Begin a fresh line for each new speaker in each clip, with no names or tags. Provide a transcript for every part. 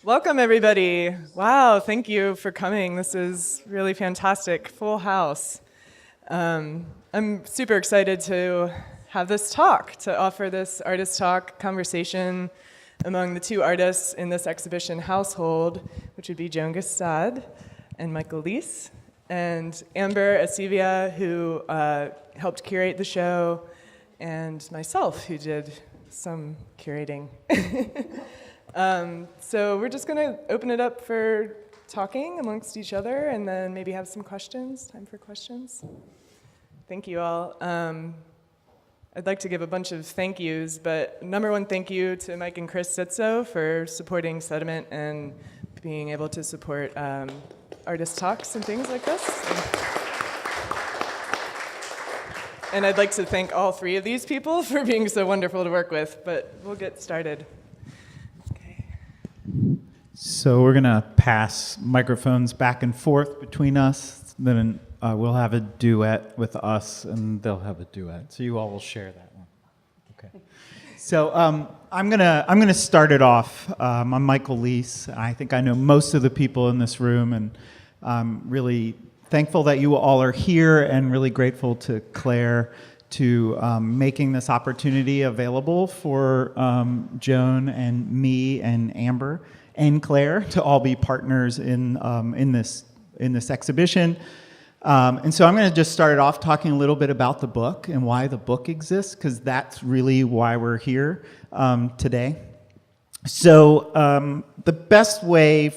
Welcome, everybody. Wow, thank you for coming. This is really fantastic. Full house. I'm super excited to have this talk, to offer this artist talk conversation among the two artists in this exhibition household, which would be Joan Gaustad and Michael Lease, and Amber Esseiva, who helped curate the show, and myself, who did some curating. So we're just going to open it up for talking amongst each other and then maybe have some questions. Time for questions. Thank you all. I'd like to give a bunch of thank yous, but number one thank you to Mike and Claire Zitzow for supporting Sediment and being able to support artist talks and things like this. And I'd like to thank all three of these people for being so wonderful to work with, but we'll get started.
So we're going to pass microphones back and forth between us. Then we'll have a duet with us, and they'll have a duet. So you all will share that one. Okay. So I'm gonna start it off. I'm Michael Lease. I think I know most of the people in this room, and I'm really thankful that you all are here, and really grateful to Claire to making this opportunity available for Joan and me and Amber and Claire to all be partners in this exhibition. And so I'm going to just start it off talking a little bit about the book and why the book exists, because that's really why we're here today. So the best way,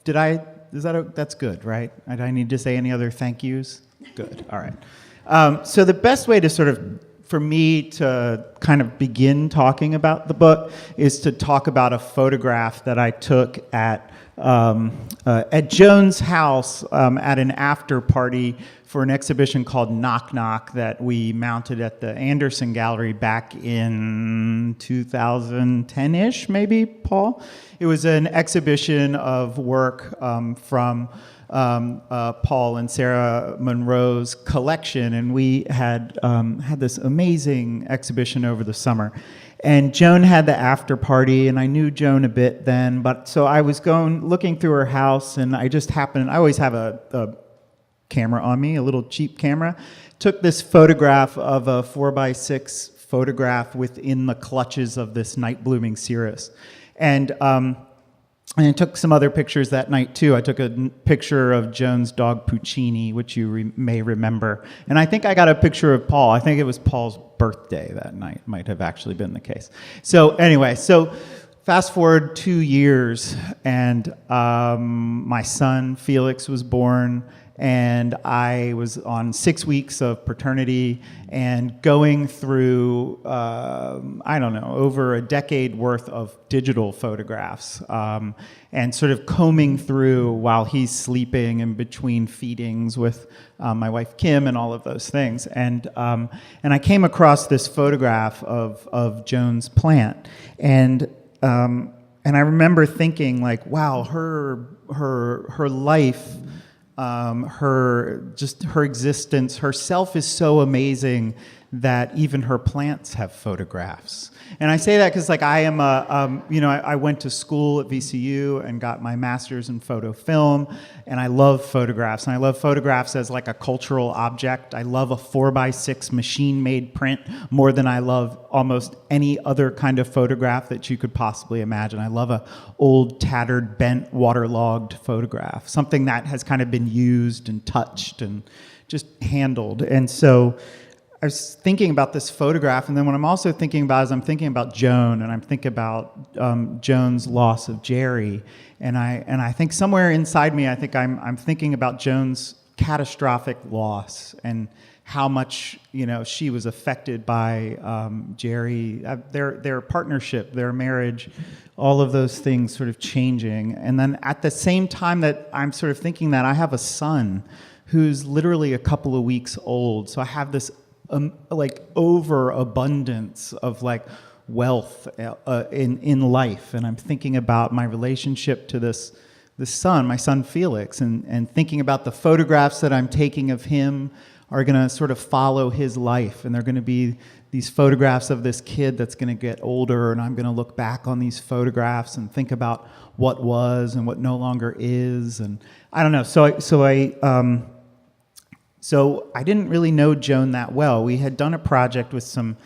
that's good, right? Did I need to say any other thank yous? Good, all right. So the best way to for me to kind of begin talking about the book is to talk about a photograph that I took at Joan's house at an after party for an exhibition called Knock Knock that we mounted at the Anderson Gallery back in 2010-ish, maybe, Paul? It was an exhibition of work from Paul and Sarah Monroe's collection, and we had this amazing exhibition over the summer. And Joan had the after party, and I knew Joan a bit then, but so I was looking through her house, and I always have a camera on me, a little cheap camera, took this photograph of a 4x6 photograph within the clutches of this night blooming cereus. And I took some other pictures that night, too. I took a picture of Joan's dog, Puccini, which you may remember. And I think I got a picture of Paul. I think it was Paul's birthday that night. Might have actually been the case. So anyway, fast forward 2 years, and my son, Felix, was born. And I was on 6 weeks of paternity and going through, over a decade worth of digital photographs and sort of combing through while he's sleeping in between feedings with my wife Kim and all of those things. And I came across this photograph of Joan's plant. And I remember thinking, like, wow, her life, her existence, herself is so amazing that even her plants have photographs. And I say that because, like, I am I went to school at VCU and got my master's in photo film, and I love photographs. And I love photographs as like a cultural object. I love a 4x6 machine-made print more than I love almost any other kind of photograph that you could possibly imagine. I love a old, tattered, bent, waterlogged photograph, something that has kind of been used and touched and just handled. And so I was thinking about this photograph, and then what I'm also thinking about is I'm thinking about Joan, and I'm thinking about Joan's loss of Jerry, and I think somewhere inside me, I think I'm thinking about Joan's catastrophic loss and how much she was affected by Jerry, their partnership, their marriage, all of those things sort of changing, and then at the same time that I'm sort of thinking that, I have a son who's literally a couple of weeks old, so I have this like overabundance of like wealth in life, and I'm thinking about my relationship to this son, my son Felix, and thinking about the photographs that I'm taking of him are going to sort of follow his life, and they're going to be these photographs of this kid that's going to get older, and I'm going to look back on these photographs and think about what was and what no longer is, and I don't know. So I didn't really know Joan that well. We had done a project with some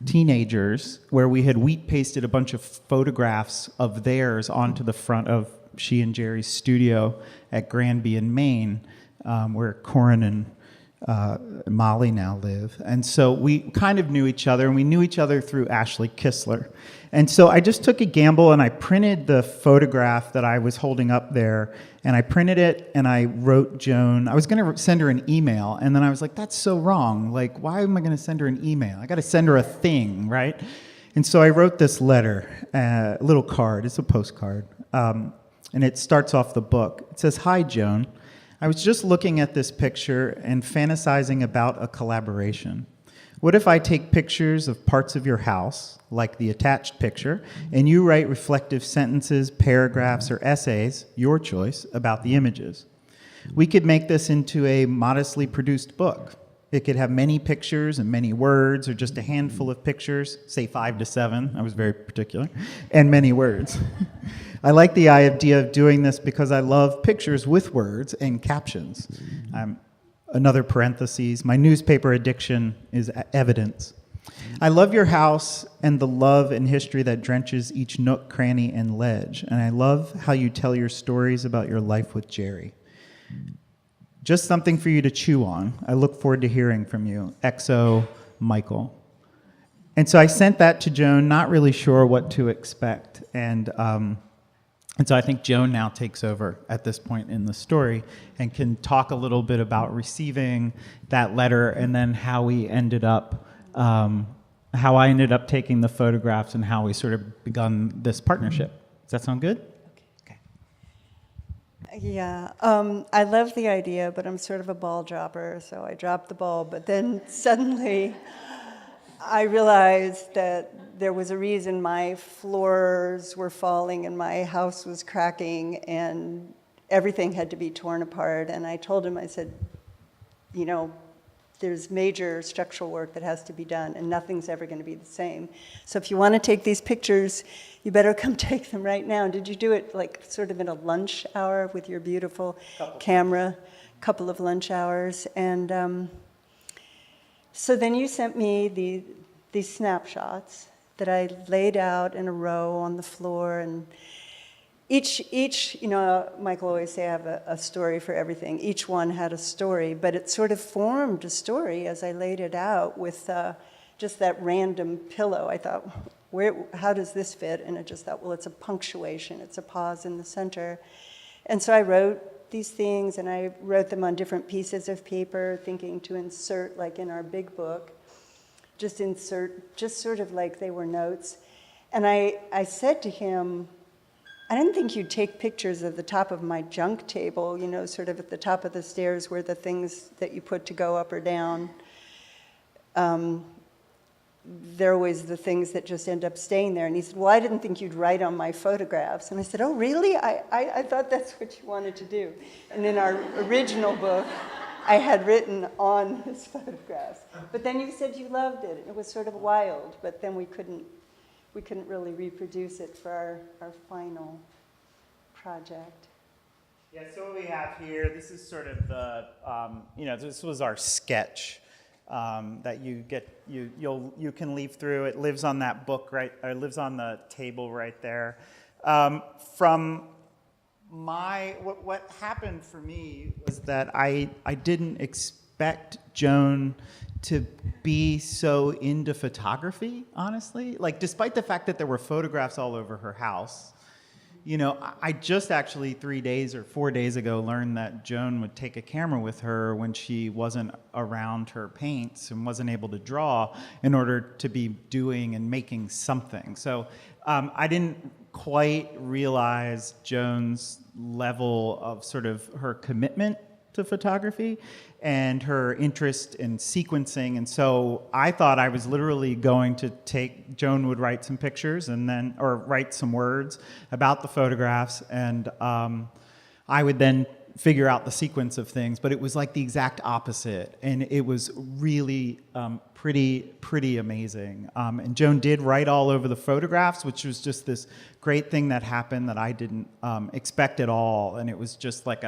teenagers where we had wheat pasted a bunch of photographs of theirs onto the front of she and Jerry's studio at Granby in Maine, where Corin and Molly now live. And so we kind of knew each other, and we knew each other through Ashley Kistler. And so I just took a gamble, and I printed the photograph that I was holding up there, and I printed it, and I wrote Joan. I was going to send her an email, and then I was like, that's so wrong. Like, why am I going to send her an email? I got to send her a thing, right? And so I wrote this letter, a little card. It's a postcard. And it starts off the book. It says, "Hi, Joan. I was just looking at this picture and fantasizing about a collaboration. What if I take pictures of parts of your house, like the attached picture, and you write reflective sentences, paragraphs, or essays, your choice, about the images? We could make this into a modestly produced book. It could have many pictures and many words, or just a handful of pictures, say 5 to 7, I was very particular, and many words. I like the idea of doing this because I love pictures with words and captions." Another parenthesis, my newspaper addiction is evidence. "I love your house and the love and history that drenches each nook, cranny, and ledge. And I love how you tell your stories about your life with Jerry. Just something for you to chew on. I look forward to hearing from you. XO, Michael." And so I sent that to Joan, not really sure what to expect. And so I think Joan now takes over at this point in the story and can talk a little bit about receiving that letter, and then how we ended up, how I ended up taking the photographs, and how we sort of begun this partnership. Does that sound good? Okay.
Yeah, I love the idea, but I'm sort of a ball dropper, so I dropped the ball. But then suddenly I realized that there was a reason my floors were falling and my house was cracking and everything had to be torn apart. And I told him, I said, you know, there's major structural work that has to be done, and nothing's ever going to be the same. So if you want to take these pictures, you better come take them right now. Did you do it like sort of in a lunch hour with your beautiful camera? Couple of lunch hours. And so then you sent me these snapshots that I laid out in a row on the floor, and each, you know, Michael always say I have a story for everything. Each one had a story, but it sort of formed a story as I laid it out with just that random pillow. I thought, how does this fit? And I just thought, well, it's a punctuation. It's a pause in the center. And so I wrote these things, and I wrote them on different pieces of paper, thinking to insert, like in our big book, just sort of like they were notes. And I said to him, I didn't think you'd take pictures of the top of my junk table, you know, sort of at the top of the stairs where the things that you put to go up or down. They're always the things that just end up staying there. And he said, well, I didn't think you'd write on my photographs. And I said, oh, really? I thought that's what you wanted to do. And in our original book, I had written on his photographs. But then you said you loved it. It was sort of wild, but then we couldn't really reproduce it for our final project.
Yeah, so what we have here, this is sort of the, this was our sketch that you get, you can leaf through. It lives on that book, right, or it lives on the table right there. What happened for me was that I didn't expect Joan to be so into photography, honestly. Like, despite the fact that there were photographs all over her house, you know, I just actually 3 days or 4 days ago learned that Joan would take a camera with her when she wasn't around her paints and wasn't able to draw in order to be doing and making something. So I didn't quite realize Joan's level of sort of her commitment to photography and her interest in sequencing. And so I thought I was literally going to Joan would write some pictures or write some words about the photographs, and I would then figure out the sequence of things, but it was like the exact opposite, and it was really pretty amazing. And Joan did write all over the photographs, which was just this great thing that happened that I didn't expect at all, and it was just like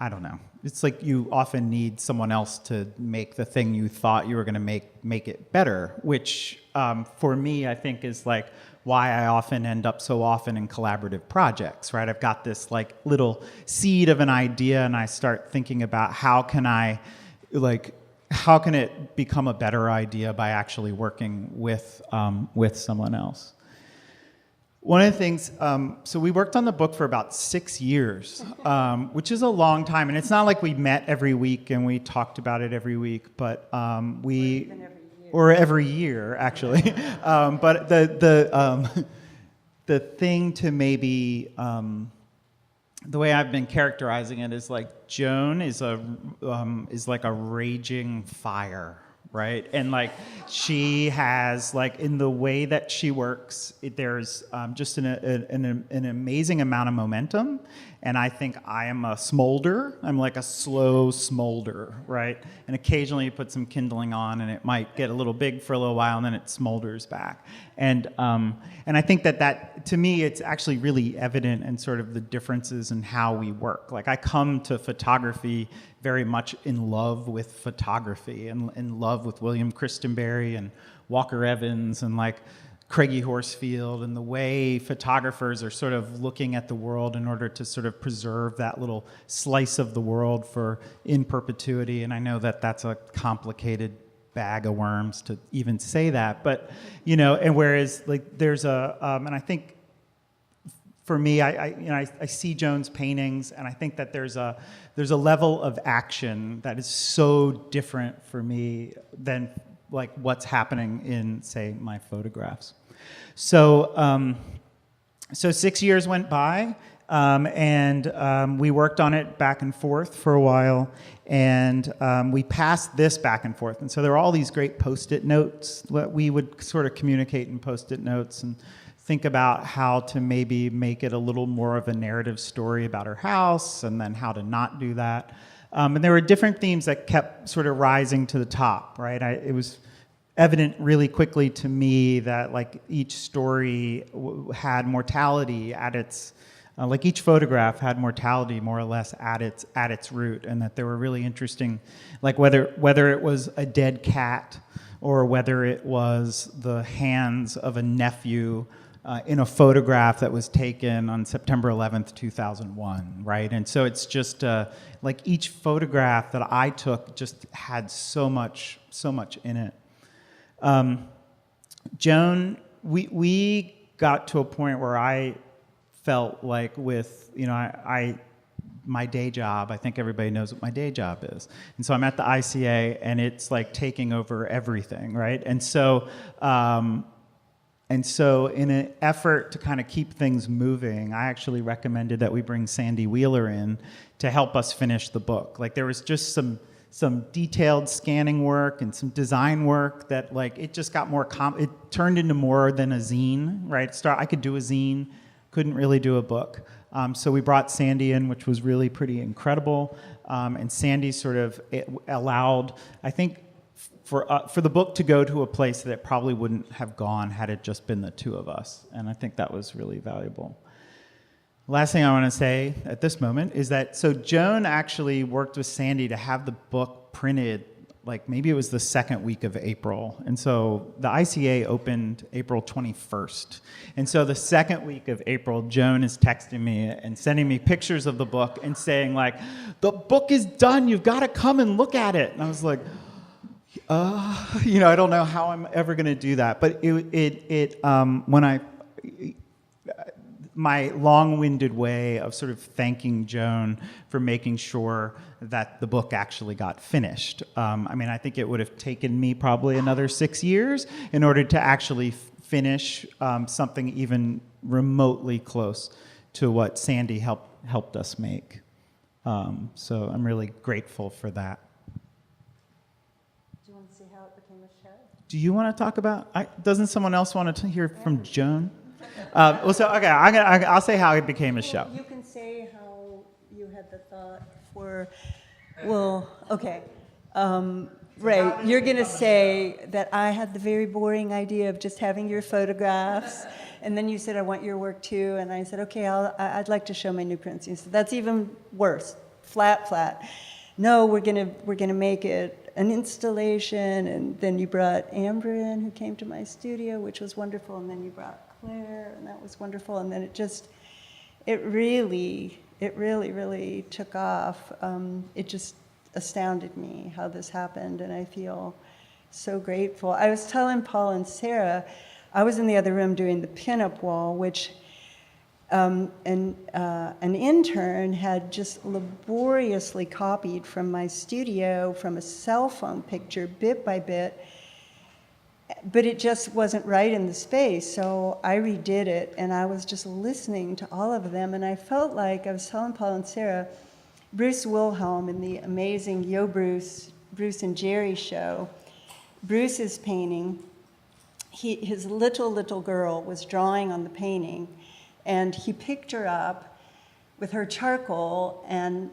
I don't know. It's like you often need someone else to make the thing you thought you were going to make it better, which for me, I think is like why I often end up so often in collaborative projects, right? I've got this like little seed of an idea, and I start thinking about how can it become a better idea by actually working with someone else. One of the things, so we worked on the book for about 6 years, which is a long time, and it's not like we met every week and we talked about it every week, but or every year actually. But the thing to maybe the way I've been characterizing it is like Joan is like a raging fire. Right, and like she has like in the way that she works, there's just an amazing amount of momentum, and I think I am a smolder. I'm like a slow smolder, right? And occasionally you put some kindling on, and it might get a little big for a little while, and then it smolders back. And I think that to me, it's actually really evident in sort of the differences in how we work. Like I come to photography very much in love with photography and in love with William Christenberry and Walker Evans and like Craigie Horsfield and the way photographers are sort of looking at the world in order to sort of preserve that little slice of the world in perpetuity. And I know that that's a complicated bag of worms to even say that, but and whereas like there's and I think for me, I see Joan's paintings, and I think that there's a level of action that is so different for me than like what's happening in, say, my photographs. So 6 years went by, and we worked on it back and forth for a while, and we passed this back and forth. And so there were all these great Post-it notes that we would sort of communicate in Post-it notes and think about how to maybe make it a little more of a narrative story about her house, and then how to not do that. And there were different themes that kept sort of rising to the top, right? It was evident really quickly to me that like each story had mortality at its, like each photograph had mortality more or less at its root, and that there were really interesting, like whether it was a dead cat or whether it was the hands of a nephew in a photograph that was taken on September 11th, 2001, right? And so it's just like each photograph that I took just had so much in it. Joan, we got to a point where I felt like with, my day job, I think everybody knows what my day job is. And so I'm at the ICA, and it's like taking over everything, right? And so in an effort to kind of keep things moving, I actually recommended that we bring Sandy Wheeler in to help us finish the book. Like there was just some detailed scanning work and some design work that like it just got more, it turned into more than a zine, right? I could do a zine, couldn't really do a book. So we brought Sandy in, which was really pretty incredible. And Sandy sort of allowed, I think, for the book to go to a place that it probably wouldn't have gone had it just been the two of us. And I think that was really valuable. Last thing I want to say at this moment is that, so Joan actually worked with Sandy to have the book printed, like maybe it was the second week of April. And so the ICA opened April 21st. And so the second week of April, Joan is texting me and sending me pictures of the book and saying like, the book is done, you've got to come and look at it. And I was like, I don't know how I'm ever going to do that. But my long-winded way of sort of thanking Joan for making sure that the book actually got finished. I think it would have taken me probably another 6 years in order to actually finish something even remotely close to what Sandy helped us make. So I'm really grateful for that.
Do you want to see how it became a show?
Do you want to talk about? Doesn't someone else want to hear from Joan? I'll say how it became a show.
You can say how you had had the thought for, well, okay. Right, you're going to say that I had the very boring idea of just having your photographs, and then you said, I want your work too, and I said, okay, I'd like to show my new prints. You said, that's even worse, flat. No, we're gonna make it an installation, and then you brought Amber in, who came to my studio, which was wonderful, and then you brought Claire, and that was wonderful, and then it really took off. It just astounded me how this happened, and I feel so grateful. I was telling Paul and Sarah, I was in the other room doing the pinup wall, which an intern had just laboriously copied from my studio from a cell phone picture, bit by bit, but it just wasn't right in the space, so I redid it, and I was just listening to all of them, and I felt like, I was telling Paul and Sarah, Bruce Wilhelm in the amazing Yo Bruce and Jerry show, Bruce's painting, his little girl was drawing on the painting, and he picked her up with her charcoal and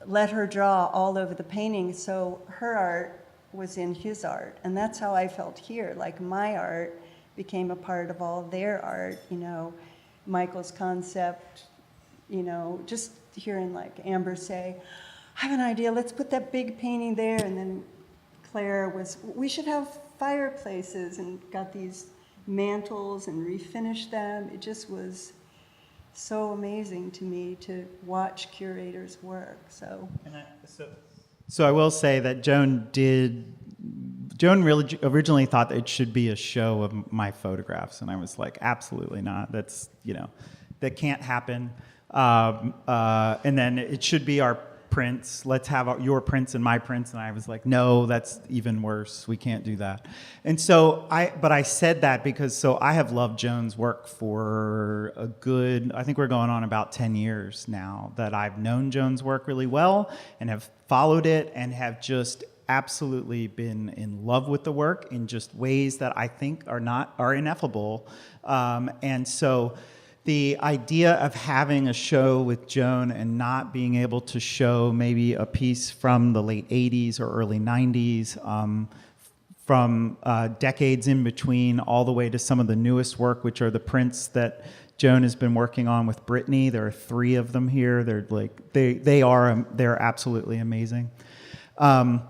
let her draw all over the painting, so her art was in his art. And that's how I felt here, like my art became a part of all their art, Michael's concept, just hearing like Amber say, I have an idea, let's put that big painting there, and then Claire was, we should have fireplaces, and got these mantles and refinished them. It just was so amazing to me to watch curators work.
So I will say that Joan really originally thought that it should be a show of my photographs, and I was like, absolutely not. That's that can't happen. And then it should be our prints. Let's have your prints and my prints. And I was like, no, that's even worse. We can't do that. And so I said that because I have loved Joan's work for a good, I think we're going on about 10 years now that I've known Joan's work really well and have followed it and have just absolutely been in love with the work in just ways that I think are ineffable. And so the idea of having a show with Joan and not being able to show maybe a piece from the late 80s or early 90s, from decades in between all the way to some of the newest work, which are the prints that Joan has been working on with Brittany. There are 3 of them here. They're absolutely amazing. And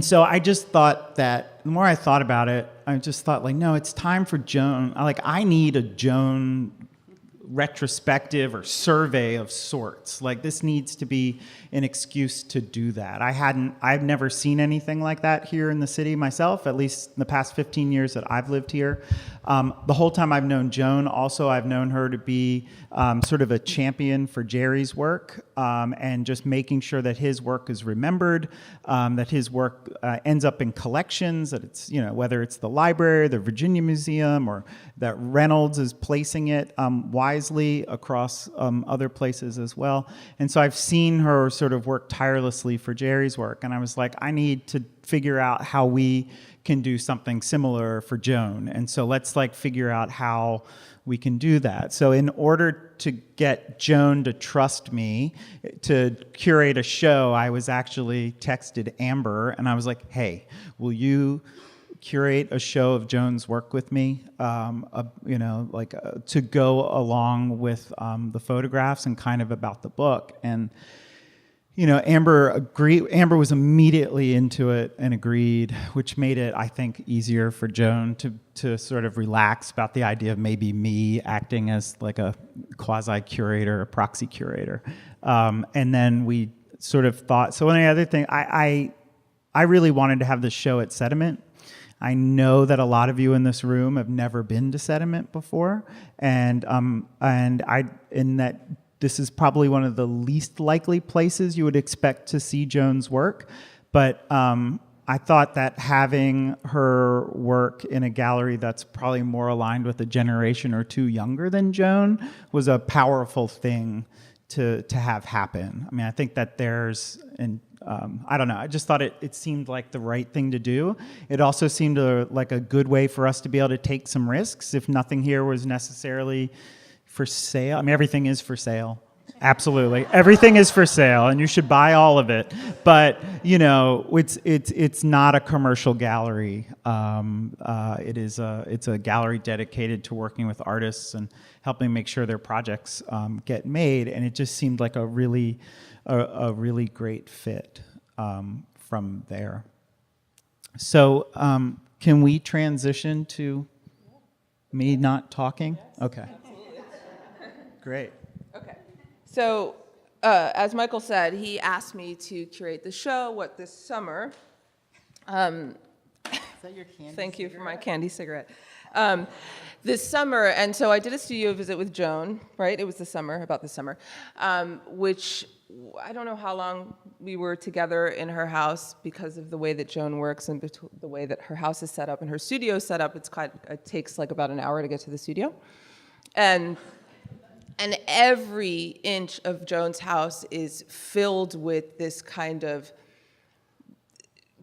so I just thought that the more I thought about it, I just thought no, it's time for Joan. I need a Joan retrospective or survey of sorts. This needs to be an excuse to do that. I've never seen anything like that here in the city myself, at least in the past 15 years that I've lived here. The whole time I've known Joan, also I've known her to be sort of a champion for Jerry's work, and just making sure that his work is remembered, that his work ends up in collections, that it's, whether it's the library, the Virginia Museum, or that Reynolds is placing it wisely across other places as well. And so I've seen her sort of work tirelessly for Jerry's work, and I was like, I need to figure out how we can do something similar for Joan. And so let's figure out how we can do that. So in order to get Joan to trust me to curate a show, I was actually texted Amber, and I was like, hey, will you curate a show of Joan's work with me, to go along with the photographs and kind of about the book. And Amber agreed. Amber was immediately into it and agreed, which made it, I think, easier for Joan to sort of relax about the idea of maybe me acting as a quasi-curator, a proxy curator. And then we sort of thought, so the other thing, I really wanted to have this show at Sediment. I know that a lot of you in this room have never been to Sediment before, and that this is probably one of the least likely places you would expect to see Joan's work. But I thought that having her work in a gallery that's probably more aligned with a generation or 2 younger than Joan was a powerful thing to have happen. I mean, I think that I don't know, I just thought it seemed like the right thing to do. It also seemed like a good way for us to be able to take some risks if nothing here was necessarily for sale. I mean, everything is for sale, Absolutely. Everything is for sale, and you should buy all of it. But it's not a commercial gallery. It's a gallery dedicated to working with artists and helping make sure their projects get made. And it just seemed like a really great fit from there. So can we transition to me not talking? Okay. Great.
Okay. So, as Michael said, he asked me to curate the show, this summer.
Is that your candy
Thank you
cigarette?
for my candy cigarette. This summer, and so I did a studio visit with Joan, right? It was about the summer, which I don't know how long we were together in her house because of the way that Joan works and the way that her house is set up and her studio is set up. It takes like about an hour to get to the studio. And every inch of Joan's house is filled with this kind of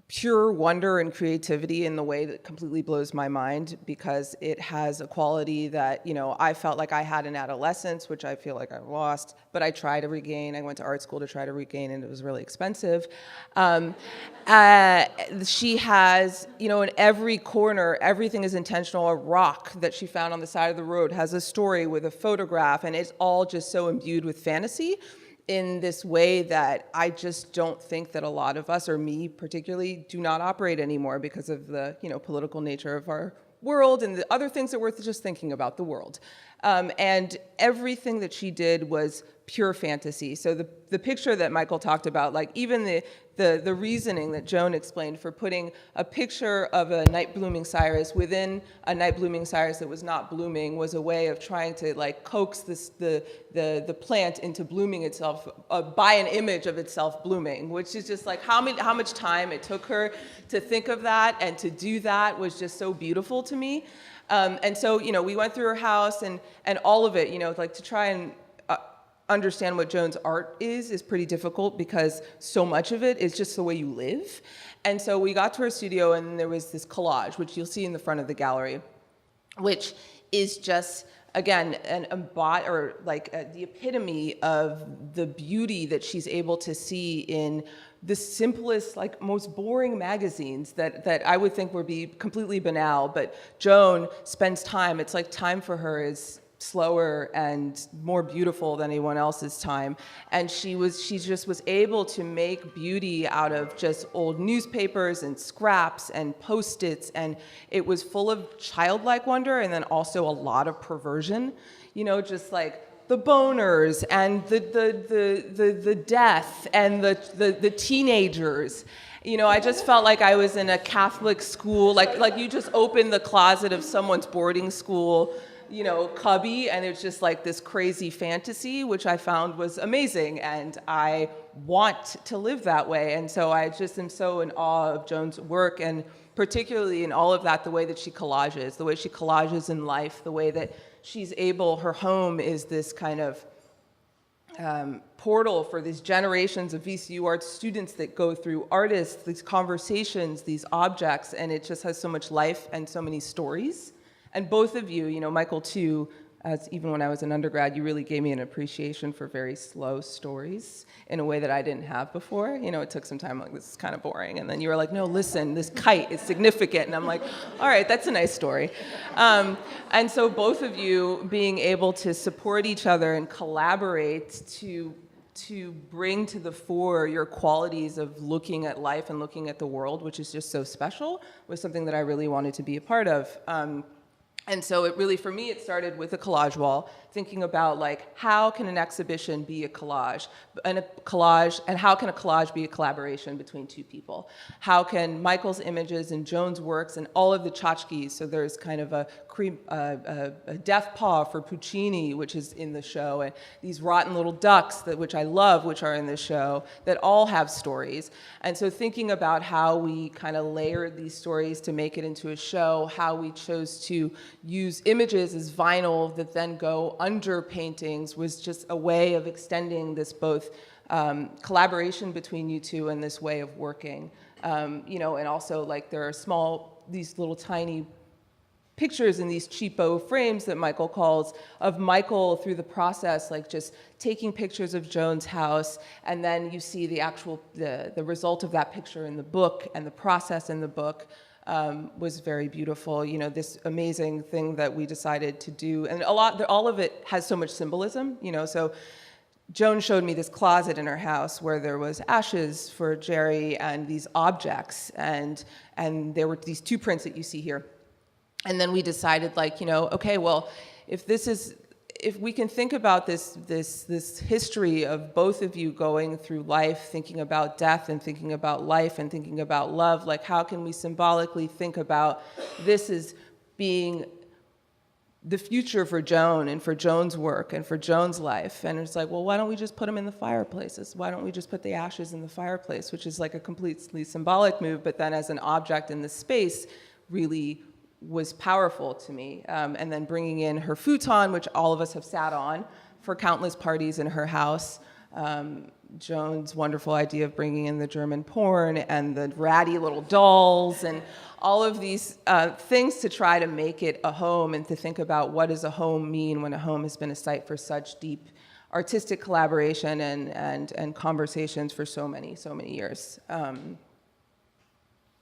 pure wonder and creativity in the way that completely blows my mind, because it has a quality that, I felt like I had in adolescence, which I feel like I lost, but I try to regain. I went to art school to try to regain, and it was really expensive. She has, in every corner, everything is intentional. A rock that she found on the side of the road has a story with a photograph, and it's all just so imbued with fantasy in this way that I just don't think that a lot of us, or me particularly, do not operate anymore because of the political nature of our world and the other things that we're just thinking about the world. And everything that she did was pure fantasy. So the picture that Michael talked about, like even the reasoning that Joan explained for putting a picture of a night blooming Cyrus within a night blooming Cyrus that was not blooming was a way of trying to like coax the plant into blooming itself by an image of itself blooming, which is just like how much time it took her to think of that and to do that was just so beautiful to me. And so, we went through her house and all of it, like to try and understand what Joan's art is pretty difficult because so much of it is just the way you live. And so we got to her studio and there was this collage, which you'll see in the front of the gallery, which is just, again, the epitome of the beauty that she's able to see in the simplest, most boring magazines that I would think would be completely banal, but Joan spends time. It's like time for her is slower and more beautiful than anyone else's time. And she just was able to make beauty out of just old newspapers and scraps and Post-its, and it was full of childlike wonder and then also a lot of perversion, just like the boners and the death and the teenagers. I just felt like I was in a Catholic school, like you just open the closet of someone's boarding school cubby, and it's just like this crazy fantasy, which I found was amazing, and I want to live that way. And so I just am so in awe of Joan's work, and particularly in all of that, the way that she collages in life, the way that she's able, her home is this kind of portal for these generations of VCU art students that go through artists, these conversations, these objects, and it just has so much life and so many stories. And both of you, Michael too, even when I was an undergrad, you really gave me an appreciation for very slow stories in a way that I didn't have before. It took some time, like, this is kind of boring. And then you were like, no, listen, this kite is significant. And I'm like, all right, that's a nice story. And so both of you being able to support each other and collaborate to bring to the fore your qualities of looking at life and looking at the world, which is just so special, was something that I really wanted to be a part of. And so it really, for me, it started with a collage wall, thinking about how can an exhibition be a collage, and how can a collage be a collaboration between two people? How can Michael's images and Joan's works and all of the tchotchkes, so there's kind of a death paw for Puccini, which is in the show, and these rotten little ducks, which I love, which are in the show, that all have stories. And so thinking about how we kind of layered these stories to make it into a show, how we chose to use images as vinyl that then go under paintings was just a way of extending this both collaboration between you two and this way of working. And also there are these little tiny pictures in these cheapo frames that Michael calls of Michael through the process, like just taking pictures of Joan's house, and then you see the actual, the result of that picture in the book, and the process in the book was very beautiful. You know, this amazing thing that we decided to do, and all of it has so much symbolism, you know, so Joan showed me this closet in her house where there was ashes for Jerry and these objects, and there were these two prints that you see here. And then we decided, like, you know, okay, well, if we can think about this history of both of you going through life, thinking about death and thinking about life and thinking about love, like, how can we symbolically think about this as being the future for Joan and for Joan's work and for Joan's life? And it's like, well, why don't we just put them in the fireplaces? Why don't we just put the ashes in the fireplace, which is like a completely symbolic move, but then as an object in the space really was powerful to me. And then bringing in her futon, which all of us have sat on for countless parties in her house. Joan's wonderful idea of bringing in the German porn and the ratty little dolls and all of these things to try to make it a home and to think about what does a home mean when a home has been a site for such deep artistic collaboration and conversations for so many years.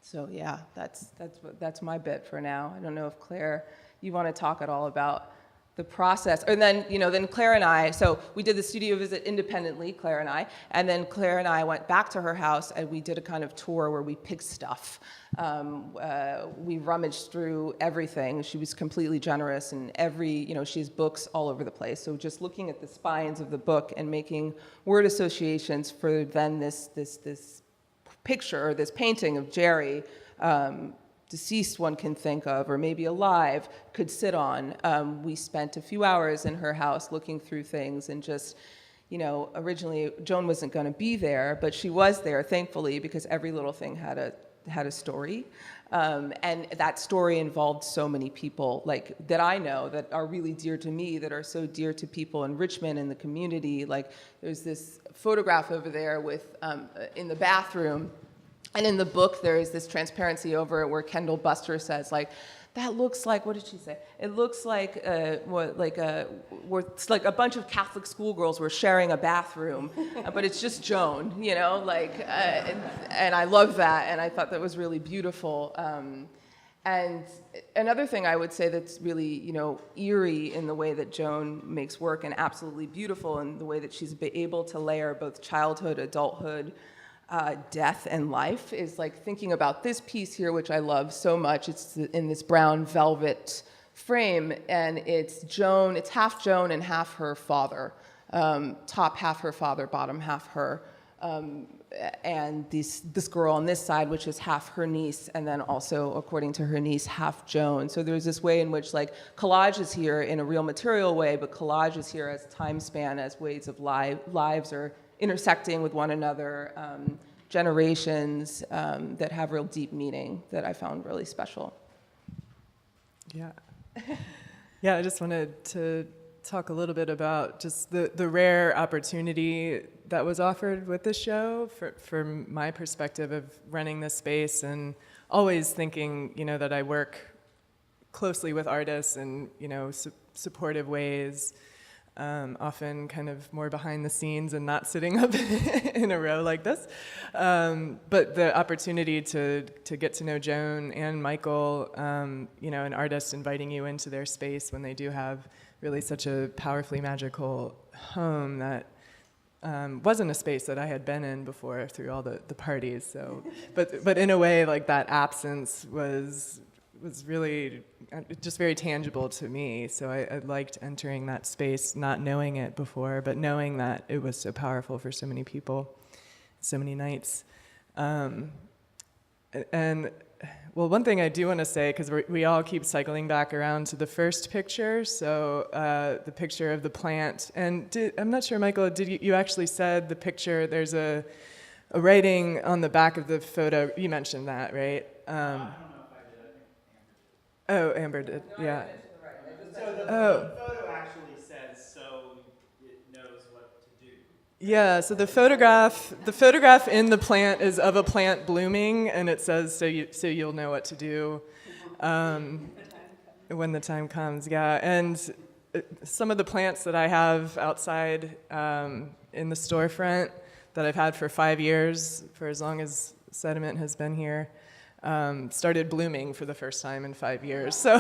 So yeah, that's my bit for now. I don't know if Claire, you want to talk at all about the process, and then, you know, then Claire and I, so we did the studio visit independently, Claire and I, and then Claire and I went back to her house and we did a kind of tour where we picked stuff. We rummaged through everything. She was completely generous, and you know, she has books all over the place. So just looking at the spines of the book and making word associations for then this picture or this painting of Jerry, deceased one can think of, or maybe alive, could sit on. We spent a few hours in her house looking through things and just, you know, originally Joan wasn't going to be there, but she was there, thankfully, because every little thing had a story. And that story involved so many people, like, that I know that are really dear to me, that are so dear to people in Richmond and the community. Like, there's this photograph over there with in the bathroom, and in the book there is this transparency over it where Kendall Buster says, like, that looks like, what did she say? It looks like it's like a bunch of Catholic schoolgirls were sharing a bathroom, but it's just Joan, you know, like, and I love that, and I thought that was really beautiful. And another thing I would say that's really, you know, eerie in the way that Joan makes work, and absolutely beautiful in the way that she's able to layer both childhood, adulthood, death and life, is like thinking about this piece here, which I love so much. It's in this brown velvet frame, and it's Joan, it's half Joan and half her father. Top half her father, bottom half her. And this girl on this side, which is half her niece, and then also, according to her niece, half Joan. So there's this way in which, like, collage is here in a real material way, but collage is here as time span, as ways of lives are intersecting with one another, generations that have real deep meaning that I found really special.
Yeah. Yeah, I just wanted to talk a little bit about just the rare opportunity that was offered with the show from my perspective of running this space, and always thinking, you know, that I work closely with artists in, you know, supportive ways, often kind of more behind the scenes and not sitting up in a row like this. But the opportunity to get to know Joan and Michael, you know, an artist inviting you into their space when they do have really such a powerfully magical home that wasn't a space that I had been in before through all the parties. So, but in a way, like, that absence was really just very tangible to me. So I liked entering that space, not knowing it before, but knowing that it was so powerful for so many people, so many nights. And well, one thing I do want to say, because we all keep cycling back around to the first picture, so the picture of the plant. And I'm not sure, Michael, did you actually said the picture, there's a writing on the back of the photo. You mentioned that, right?
I don't know if I did. I think Amber did.
Oh, Amber did,
No,
yeah.
So the photo actually says, so it knows what to do.
Yeah, so the photograph in the plant is of a plant blooming, and it says, so you'll know what to do. when the time comes, yeah. And some of the plants that I have outside in the storefront that I've had for 5 years, for as long as Sediment has been here, started blooming for the first time in 5 years. So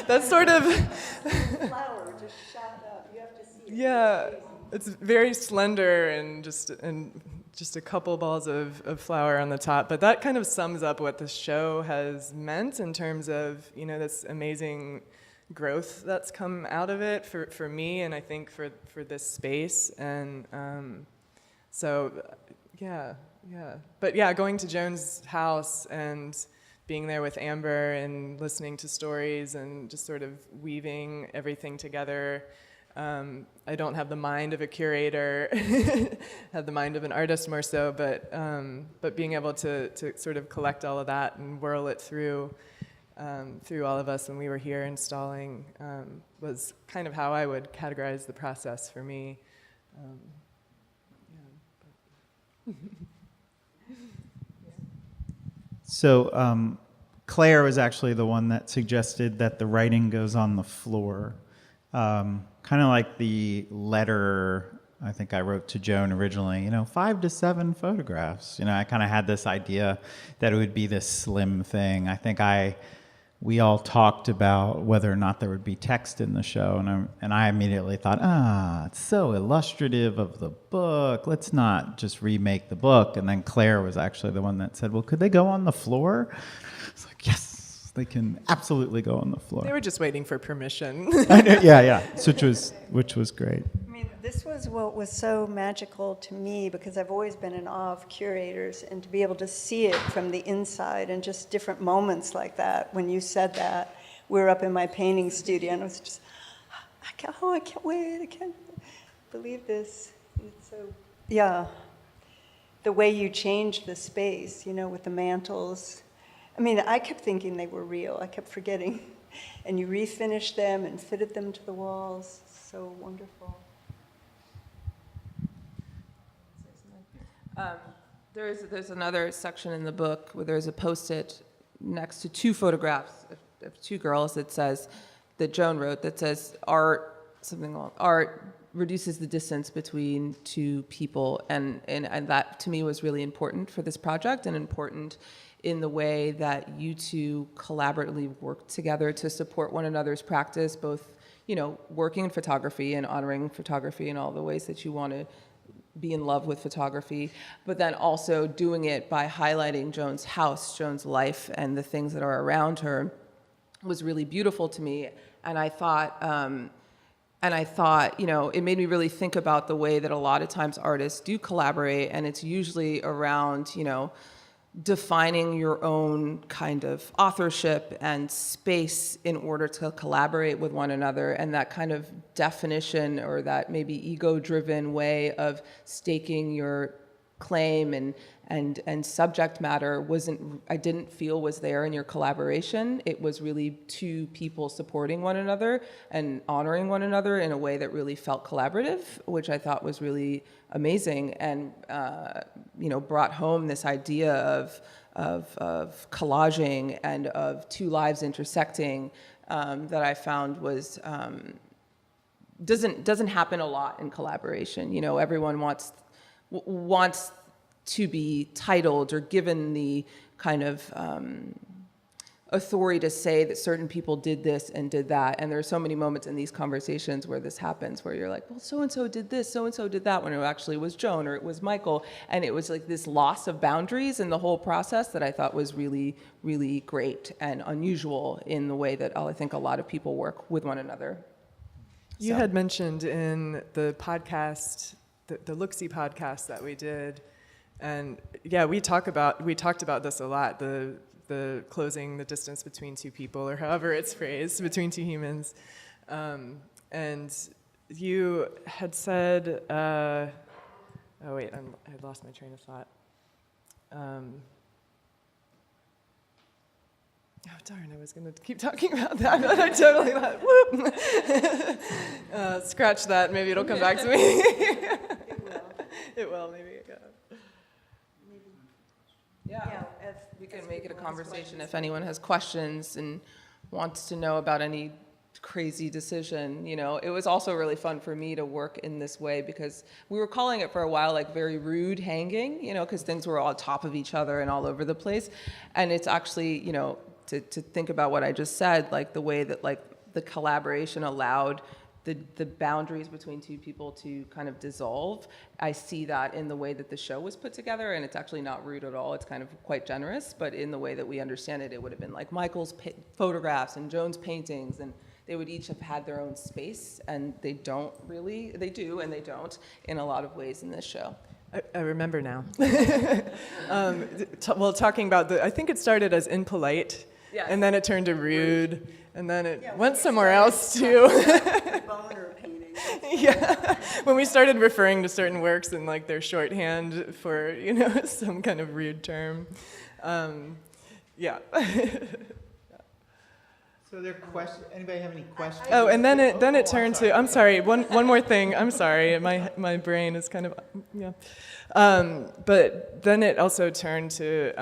that's sort of...
Flower just shot up. You have to see it.
Yeah, it's very slender and just a couple balls of flour on the top. But that kind of sums up what the show has meant in terms of, this amazing growth that's come out of it for me, and I think for this space. And so, yeah. But yeah, going to Joan's house and being there with Amber and listening to stories and just sort of weaving everything together. I don't have the mind of a curator, have the mind of an artist more so, but being able to sort of collect all of that and whirl it through all of us when we were here installing was kind of how I would categorize the process for me.
So Claire was actually the one that suggested that the writing goes on the floor. Kind of like the letter I think I wrote to Joan originally, 5 to 7 photographs. I kind of had this idea that it would be this slim thing. I think we all talked about whether or not there would be text in the show, and I immediately thought, it's so illustrative of the book. Let's not just remake the book. And then Claire was actually the one that said, well, could they go on the floor? It's like, yes. They can absolutely go on the floor.
They were just waiting for permission.
I know, yeah, which was great.
I mean, this was what was so magical to me, because I've always been in awe of curators, and to be able to see it from the inside and just different moments like that. When you said that, we were up in my painting studio, and I was just, I can't wait, I can't believe this. It's so, yeah. The way you changed the space, with the mantles. I mean, I kept thinking they were real. I kept forgetting. And you refinished them and fitted them to the walls. So wonderful.
There's another section in the book where there's a Post-it next to 2 photographs of 2 girls that Joan wrote that says, art reduces the distance between 2 people. And that, to me, was really important for this project, and important in the way that you two collaboratively work together to support one another's practice, both, working in photography and honoring photography in all the ways that you want to be in love with photography, but then also doing it by highlighting Joan's house, Joan's life, and the things that are around her was really beautiful to me. And I thought, it made me really think about the way that a lot of times artists do collaborate, and it's usually around, defining your own kind of authorship and space in order to collaborate with one another. And that kind of definition, or that maybe ego-driven way of staking your claim and subject matter I didn't feel was there in your collaboration. It was really 2 people supporting one another and honoring one another in a way that really felt collaborative, which I thought was really amazing, and brought home this idea of collaging and of 2 lives intersecting that I found was doesn't happen a lot in collaboration. Everyone wants to be titled or given the kind of authority to say that certain people did this and did that. And there are so many moments in these conversations where this happens, where you're like, well, so-and-so did this, so-and-so did that, when it actually was Joan or it was Michael. And it was like this loss of boundaries in the whole process that I thought was really, really great and unusual in the way that I think a lot of people work with one another.
You had mentioned in the podcast, the Look-See podcast that we did, and yeah, we talked about this a lot, the closing the distance between 2 people, or however it's phrased, between 2 humans. And you had said, I lost my train of thought. Oh, darn, I was going to keep talking about that, but I totally let, whoop. Scratch that, maybe it'll come back to me. It will, maybe.
Yeah, we can make it a conversation if anyone has questions. And wants to know about any crazy decision, It was also really fun for me to work in this way because we were calling it for a while like very rude hanging, because things were on top of each other and all over the place. And it's actually, to think about what I just said, like the way that like the collaboration allowed the boundaries between two people to kind of dissolve. I see that in the way that the show was put together, and it's actually not rude at all. It's kind of quite generous, but in the way that we understand it, it would have been like Michael's photographs and Joan's paintings, and they would each have had their own space, and they do and they don't in a lot of ways in this show.
I remember now. Talking about I think it started as impolite,
Yes.
and then it turned to rude, and then it went somewhere else too.
Boner painting.
Yeah, when we started referring to certain works in like their shorthand for some kind of rude term. Yeah.
So there questions? Anybody have any questions?
Oh, and then it turned to. I'm sorry. One more thing. I'm sorry. My brain is kind of yeah. But then it also turned to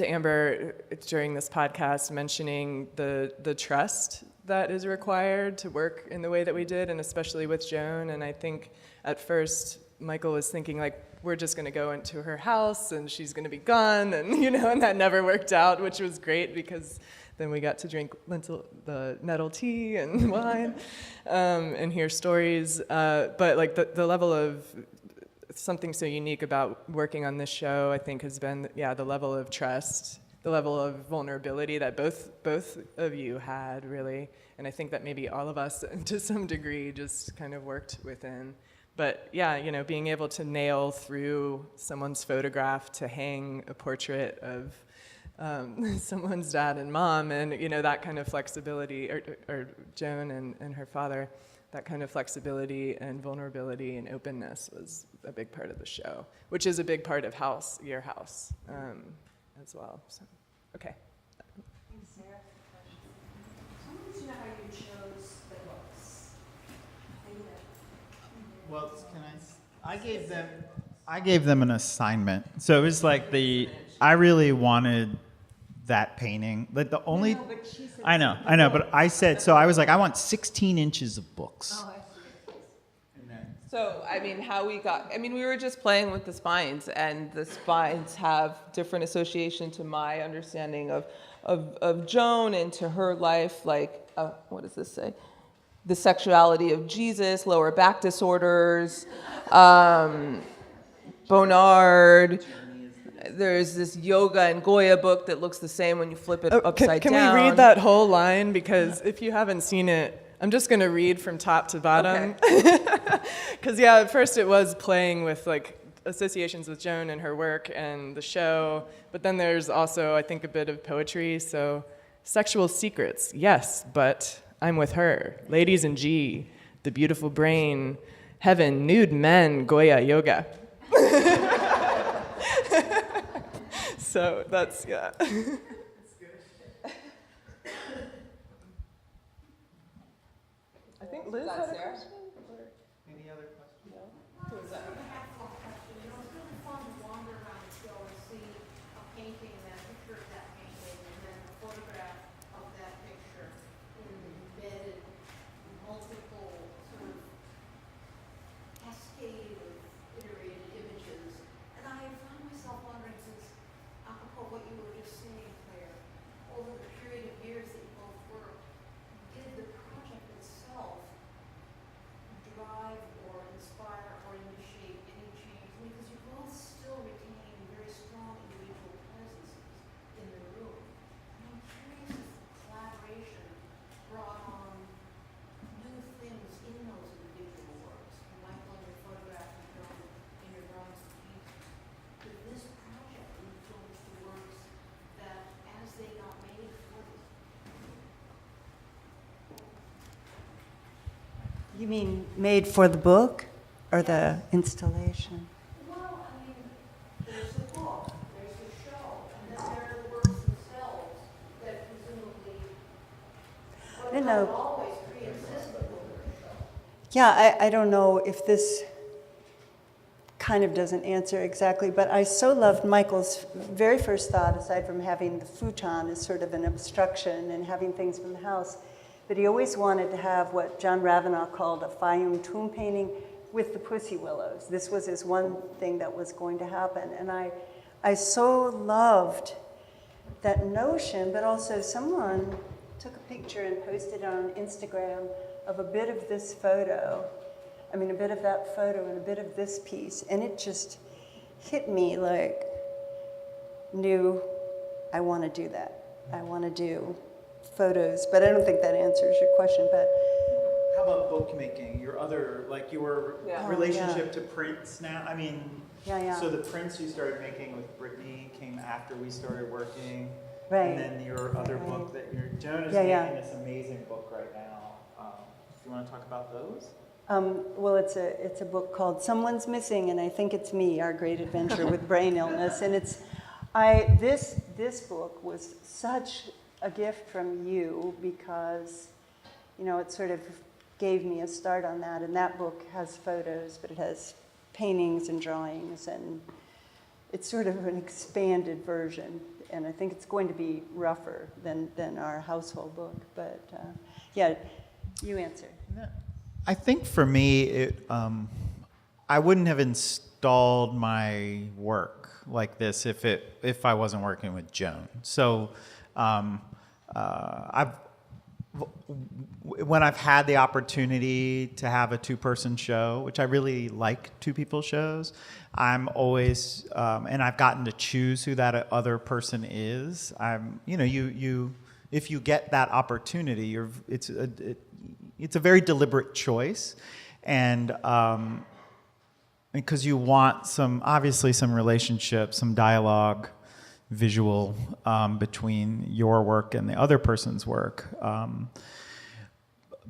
Amber during this podcast mentioning the trust that is required to work in the way that we did, and especially with Joan. And I think at first Michael was thinking like, we're just going to go into her house and she's going to be gone, and and that never worked out, which was great because then we got to drink the nettle tea and wine and hear stories. But like the level of something so unique about working on this show, I think, has been the level of trust, the level of vulnerability that both of you had, really. And I think that maybe all of us, to some degree, just kind of worked within. But yeah, being able to nail through someone's photograph to hang a portrait of someone's dad and mom, and that kind of flexibility, or Joan and her father, that kind of flexibility and vulnerability and openness was a big part of the show, which is a big part of your house as well. So, okay.
Sarah, someone wants to know how you chose the books.
Well, I gave them an assignment. So it was like I really wanted that painting. Like the only,
No, but she said
I know, but I said, so I was like, I want 16 inches of books.
Oh, I see.
So, we were just playing with the spines, and the spines have different association to my understanding of Joan and to her life, like, what does this say? The sexuality of Jesus, lower back disorders, Bonnard. There's this yoga and Goya book that looks the same when you flip it upside
down. Can we read that whole line? Because if you haven't seen it, I'm just going to read from top to bottom. Because, at first it was playing with, like, associations with Joan and her work and the show. But then there's also, I think, a bit of poetry. So, sexual secrets, yes, but I'm with her. Ladies in G, the beautiful brain, heaven, nude men, Goya, yoga. So that's, yeah.
That's good.
I think Liz had a question.
Any other questions?
No. It was a handful of questions. It was really fun to wander around the show and see a painting and then a picture of that painting and then a photograph of that picture embedded in multiple sort of cascade of iterated images. And I found myself wondering, since apropos what you were just saying, Claire, over the period of years that you both worked, did the project itself drive or inspire or initiate any change? Because you both still retain very strong individual presences in the room. And I'm curious if the collaboration brought on new things in those individual works. Michael, in your photograph, and Joan, in your drawings and paintings. Did this project influence the works that, as they got made for this?
You mean made for the book or the installation?
Well, I mean, there's the book, there's the show, and then there are the works themselves that presumably,
I don't know.
always pre-existed with the show.
Yeah, I don't know if this kind of doesn't answer exactly, but I so loved Michael's very first thought, aside from having the futon as sort of an obstruction and having things from the house, but he always wanted to have what John Ravenel called a Fayum tomb painting with the pussy willows. This was his one thing that was going to happen, and I so loved that notion, but also someone took a picture and posted it on Instagram of a bit of this photo, a bit of that photo and a bit of this piece, and it just hit me like, I want to do that. I want to do photos, but I don't think that answers your question, but.
How about bookmaking? Your other, like your relationship to prints now? So the prints you started making with Brittany came after we started working.
Right.
And then your other book that Joan is making this amazing book right now. Do you want to talk about those?
Well, it's a book called Someone's Missing, and I Think It's Me, Our Great Adventure with Brain Illness. And this book was such a gift from you because, it sort of gave me a start on that. And that book has photos, but it has paintings and drawings, and it's sort of an expanded version. And I think it's going to be rougher than our household book. But you answer.
I think for me, I wouldn't have installed my work like this if I wasn't working with Joan. So when I've had the opportunity to have a two-person show, which I really like two-people shows, I'm always and I've gotten to choose who that other person is. If you get that opportunity, it's a very deliberate choice, and because you want obviously some relationship, some dialogue, visual between your work and the other person's work.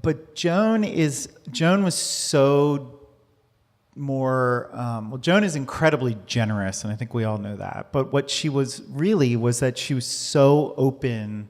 But Joan was so more, Joan is incredibly generous, and I think we all know that. But what she was really was that she was so open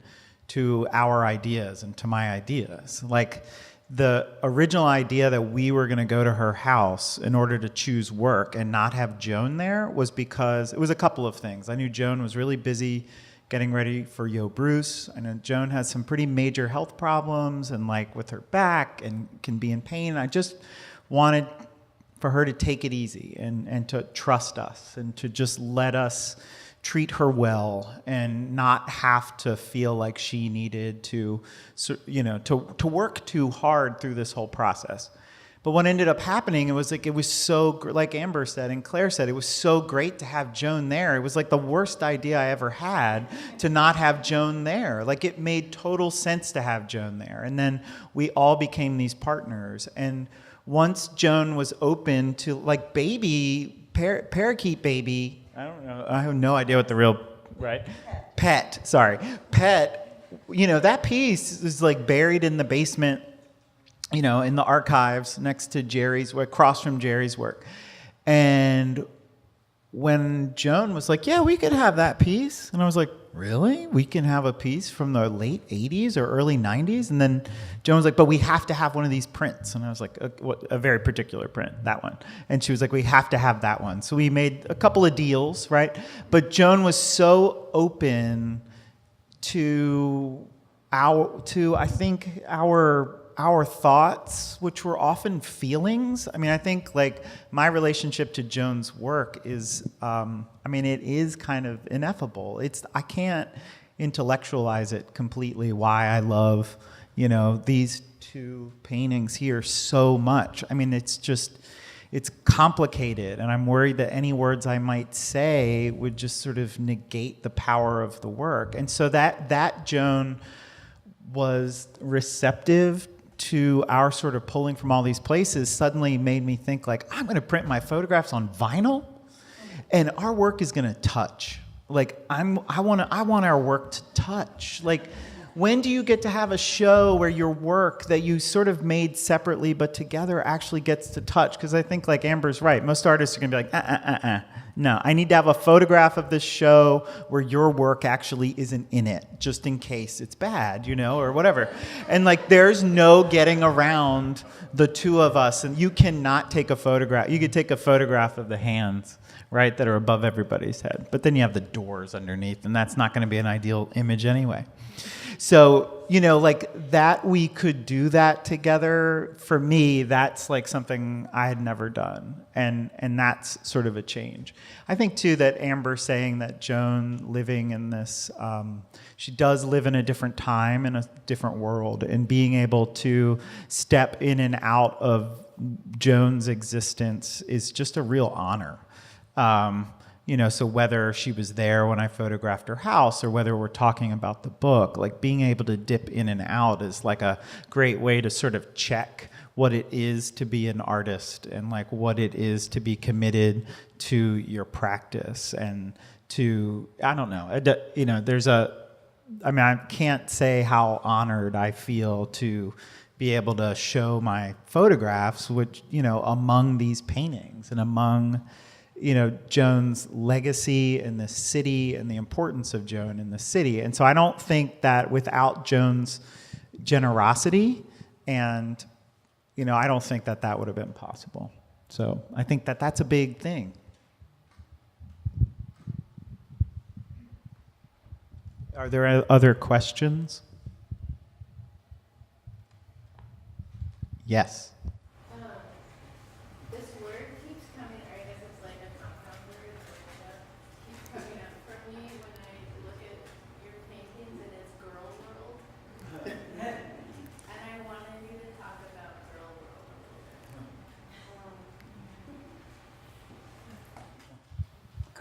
to our ideas and to my ideas. Like the original idea that we were going to go to her house in order to choose work and not have Joan there was because it was a couple of things. I knew Joan was really busy getting ready for Yo Bruce. I know Joan has some pretty major health problems and like with her back and can be in pain. I just wanted for her to take it easy and to trust us and to just let us treat her well and not have to feel like she needed to work too hard through this whole process. But what ended up happening, it was so, like Amber said and Claire said, it was so great to have Joan there. It was like the worst idea I ever had to not have Joan there. Like it made total sense to have Joan there. And then we all became these partners. And once Joan was open to like baby, parakeet baby, I don't know, I have no idea what the real, right? Pet, that piece is like buried in the basement, in the archives next to across from Jerry's work. And when Joan was like, yeah, we could have that piece. And I was like, really? We can have a piece from the late 80s or early 90s? And then Joan was like, but we have to have one of these prints. And I was like, a very particular print, that one. And she was like, we have to have that one. So we made a couple of deals, right? But Joan was so open to I think our thoughts, which were often feelings. I mean, I think like my relationship to Joan's work is, it is kind of ineffable. I can't intellectualize it completely why I love, these two paintings here so much. I mean, it's complicated, and I'm worried that any words I might say would just sort of negate the power of the work. And so that Joan was receptive to our sort of pulling from all these places suddenly made me think like, I'm going to print my photographs on vinyl and our work is going to touch. Like I want our work to touch. Like when do you get to have a show where your work that you sort of made separately but together actually gets to touch? Because I think, like Amber's right, most artists are going to be like, no, I need to have a photograph of this show where your work actually isn't in it, just in case it's bad, or whatever. And like, there's no getting around the two of us, and you cannot take a photograph. You could take a photograph of the hands, right, that are above everybody's head, but then you have the doors underneath, and that's not going to be an ideal image anyway. So, like that we could do that together, for me, that's like something I had never done. And that's sort of a change. I think, too, that Amber saying that Joan living in this, she does live in a different time, in a different world, and being able to step in and out of Joan's existence is just a real honor. So whether she was there when I photographed her house or whether we're talking about the book, like being able to dip in and out is like a great way to sort of check what it is to be an artist and like what it is to be committed to your practice and to, I don't know, I can't say how honored I feel to be able to show my photographs, which, among these paintings and among Joan's legacy in the city and the importance of Joan in the city. And so I don't think that without Joan's generosity and, I don't think that that would have been possible. So I think that that's a big thing. Are there other questions? Yes.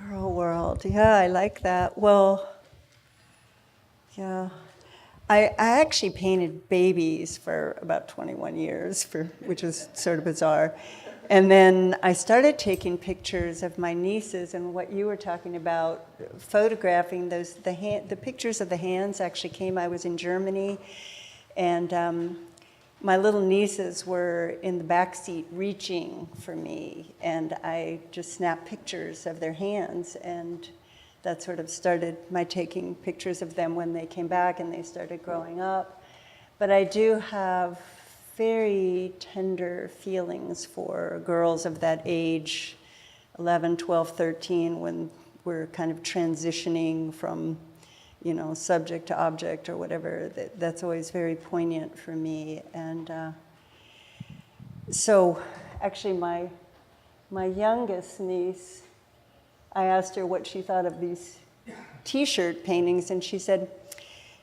Girl world. Yeah, I like that. Well, yeah. I actually painted babies for about 21 years, which was sort of bizarre. And then I started taking pictures of my nieces, and what you were talking about, photographing the pictures of the hands actually came. I was in Germany, and my little nieces were in the back seat reaching for me, and I just snapped pictures of their hands, and that sort of started my taking pictures of them when they came back and they started growing up. But I do have very tender feelings for girls of that age, 11, 12, 13, when we're kind of transitioning from, subject to object or whatever. That's always very poignant for me. And so actually my youngest niece, I asked her what she thought of these T-shirt paintings, and she said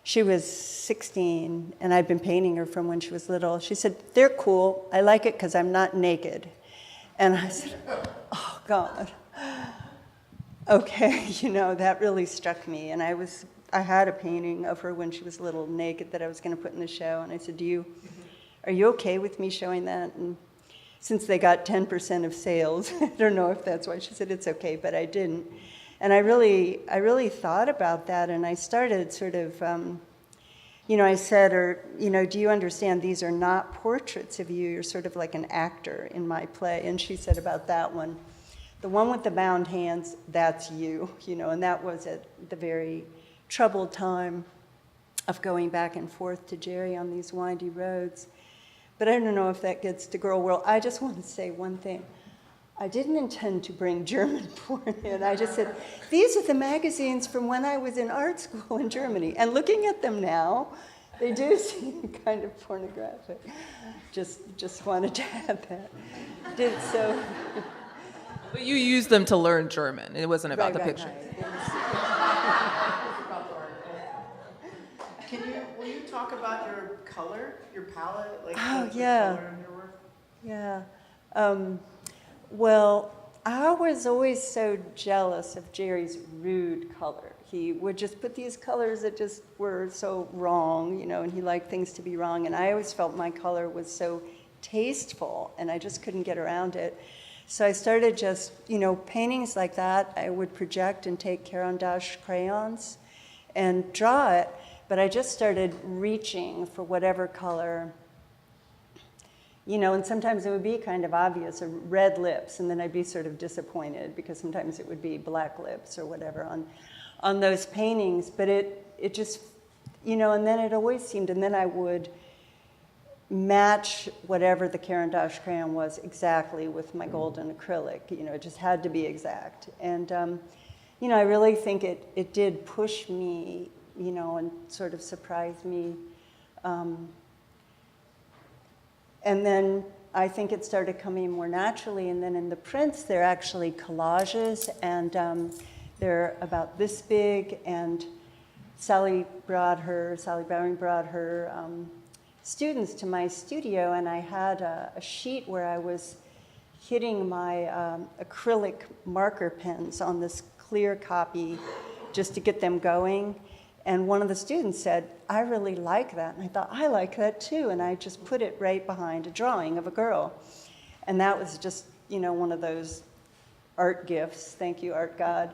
she was 16, and I'd been painting her from when she was little. She said, "They're cool. I like it because I'm not naked." And I said, "Oh, God. Okay," that really struck me. And I had a painting of her when she was little naked that I was going to put in the show, and I said, are you okay with me showing that? And since they got 10% of sales, I don't know if that's why she said it's okay, but I didn't. And I really thought about that, and I started sort of, I said, do you understand these are not portraits of you? You're sort of like an actor in my play. And she said about that one, the one with the bound hands, that's you, and that was at the very troubled time of going back and forth to Jerry on these windy roads. But I don't know if that gets to girl world. I just want to say one thing. I didn't intend to bring German porn in. I just said, these are the magazines from when I was in art school in Germany. And looking at them now, they do seem kind of pornographic. Just wanted to add that. Did so.
But you used them to learn German. It wasn't about the picture.
Will you talk about your color, your palette, like
the
color in your work?
Yeah. Well, I was always so jealous of Jerry's rude color. He would just put these colors that just were so wrong, and he liked things to be wrong. And I always felt my color was so tasteful, and I just couldn't get around it. So I started just, paintings like that, I would project and take Caran d'Ache crayons and draw it. but I just started reaching for whatever color, you know, and sometimes it would be kind of obvious, red lips, and then I'd be sort of disappointed because sometimes it would be black lips or whatever on those paintings, but it just, you know, and then it always seemed, and then I would match whatever the Caran d'Ache crayon was exactly with my golden acrylic. You know, it just had to be exact. And, you know, I really think it did push me, you know, and sort of surprise me. And then I think it started coming more naturally. And then in the prints, they're actually collages, and they're about this big. And Sally Bowering brought her students to my studio, and I had a sheet where I was hitting my acrylic marker pens on this clear copy just to get them going. And one of the students said, "I really like that." And I thought, I like that too. And I just put it right behind a drawing of a girl. And that was just, you know, one of those art gifts. Thank you, art god.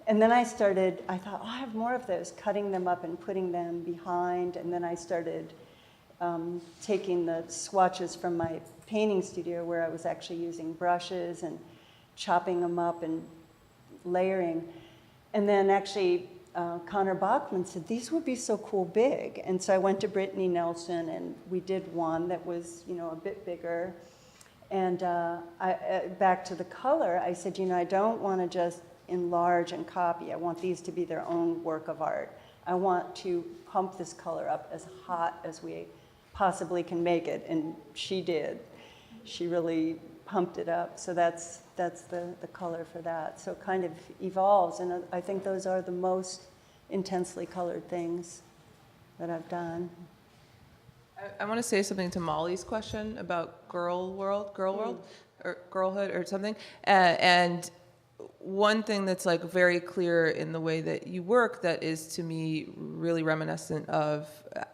And then I thought, oh, I have more of those, cutting them up and putting them behind. And then I started taking the swatches from my painting studio where I was actually using brushes and chopping them up and layering. And then actually Connor Bachman said, these would be so cool big. And so I went to Brittany Nelson, and we did one that was, you know, a bit bigger. And back to the color, I said, you know, I don't want to just enlarge and copy. I want these to be their own work of art. I want to pump this color up as hot as we possibly can make it, and she did. She really pumped it up, so that's the color for that. So it kind of evolves, and I think those are the most intensely colored things that I've done.
I want to say something to Molly's question about girl world, or girlhood or something, and one thing that's like very clear in the way that you work that is to me really reminiscent of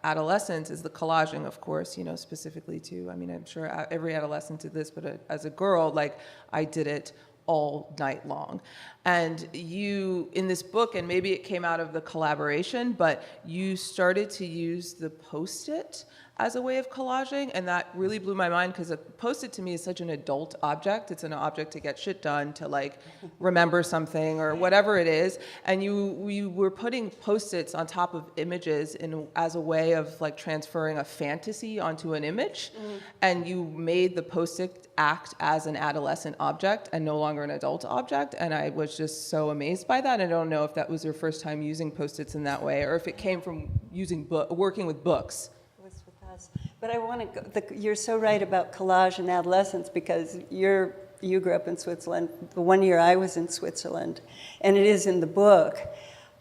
adolescence is the collaging, of course, you know, specifically to, I mean, I'm sure every adolescent did this, but as a girl, like I did it all night long. And you, in this book, and maybe it came out of the collaboration, but you started to use the Post-it as a way of collaging, and that really blew my mind because a Post-it to me is such an adult object. It's an object to get shit done, to like remember something or whatever it is. And you were putting Post-its on top of images as a way of like transferring a fantasy onto an image. And you made the Post-it act as an adolescent object and no longer an adult object. And I was just so amazed by that. I don't know if that was your first time using Post-its in that way or if it came from working with books.
But I want to go, you're so right about collage and adolescence because you grew up in Switzerland. The 1 year I was in Switzerland, and it is in the book,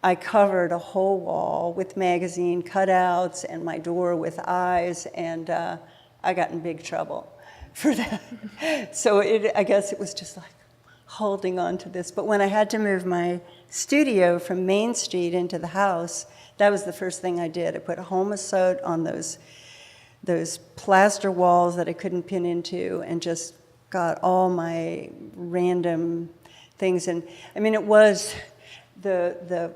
I covered a whole wall with magazine cutouts and my door with eyes, and I got in big trouble for that. So I guess it was just like holding on to this. But when I had to move my studio from Main Street into the house, that was the first thing I did. I put Homosote on those plaster walls that I couldn't pin into and just got all my random things. And I mean, it was the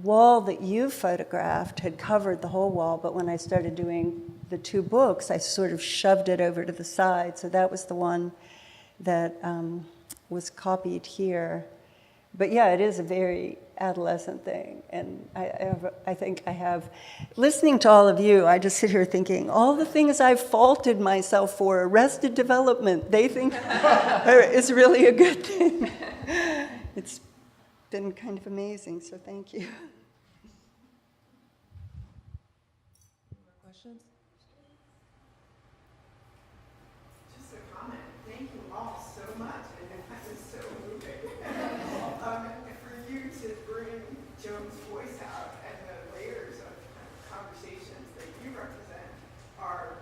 wall that you photographed had covered the whole wall, but when I started doing the two books, I sort of shoved it over to the side. So that was the one that was copied here. But yeah, it is a very adolescent thing. And I think I have, listening to all of you, I just sit here thinking, all the things I've faulted myself for, arrested development, they think is really a good thing. It's been kind of amazing, so thank you.
More questions?
Just a comment. Thank you all so much. And that was so moving. For you to bring Joan's voice out and the layers of conversations that you represent are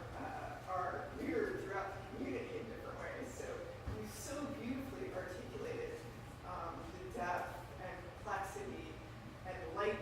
mirrored throughout the community in different ways. So you so beautifully articulated the depth and complexity and light